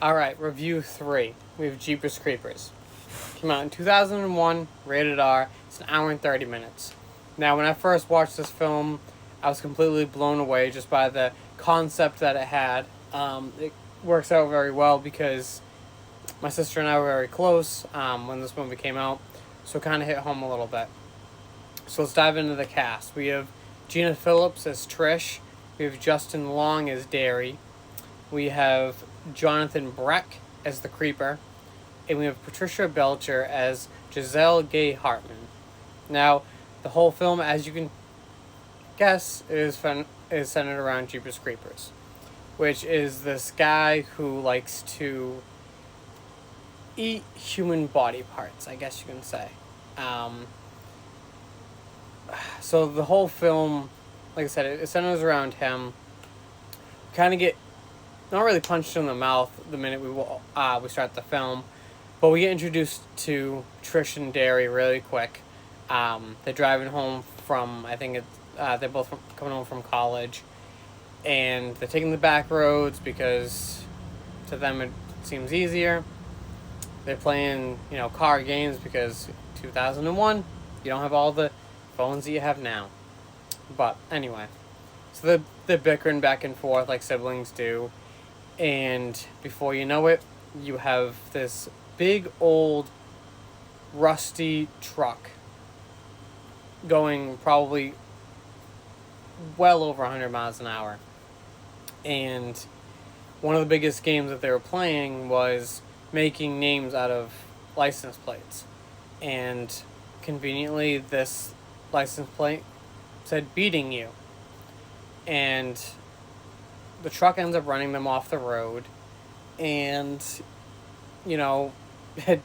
Alright, review 3. We have Jeepers Creepers. Came out in 2001, rated R. It's an hour and 30 minutes. Now, when I first watched this film, I was completely blown away just by the concept that it had. It works out very well because my sister and I were very close when this movie came out, so it kind of hit home a little bit. So let's dive into the cast. We have Gina Phillips as Trish. We have Justin Long as Derry. We have Jonathan Breck as the Creeper. And we have Patricia Belcher as Giselle Gay Hartman. Now, the whole film, as you can guess, is centered around Jeepers Creepers, which is this guy who likes to eat human body parts, I guess you can say. So the whole film, like I said, it centers around him. Kind of get not really punched in the mouth the minute we start the film, but we get introduced to Trish and Derry really quick. They're driving home from, I think they're both coming home from college, and they're taking the back roads because to them it seems easier. They're playing, car games because 2001, you don't have all the phones that you have now. But anyway, so they're bickering back and forth like siblings do, and before you know it, you have this big old rusty truck going probably well over 100 miles an hour. And one of the biggest games that they were playing was making names out of license plates. And conveniently, this license plate said "beating you." And the truck ends up running them off the road. And,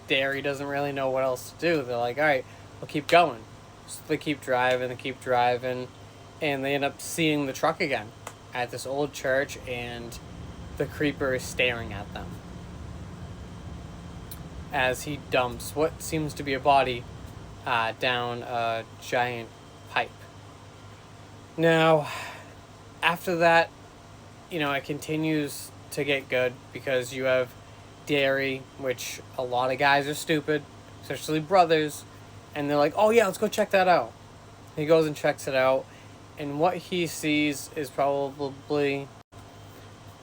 Derry doesn't really know what else to do. They're like, all right, we'll keep going. So they keep driving, and they end up seeing the truck again at this old church, and the Creeper is staring at them as he dumps what seems to be a body down a giant pipe. Now, after that, it continues to get good because you have Derry, which a lot of guys are stupid, especially brothers, and they're like, oh yeah, let's go check that out. He goes and checks it out, and what he sees is probably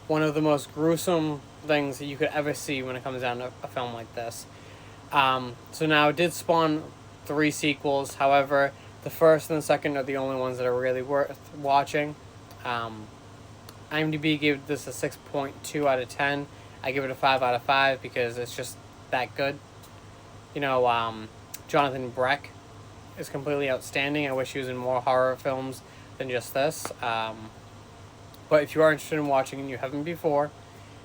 one of the most gruesome things that you could ever see when it comes down to a film like this. So now it did spawn 3 sequels. However, the first and the second are the only ones that are really worth watching. IMDb gave this a 6.2 out of 10. I give it a 5 out of 5 because it's just that good. Jonathan Breck is completely outstanding. I wish he was in more horror films than just this. But if you are interested in watching and you haven't before,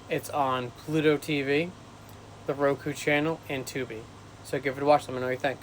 it's on Pluto TV, the Roku channel, and Tubi. So give it a watch. Let me know what you think.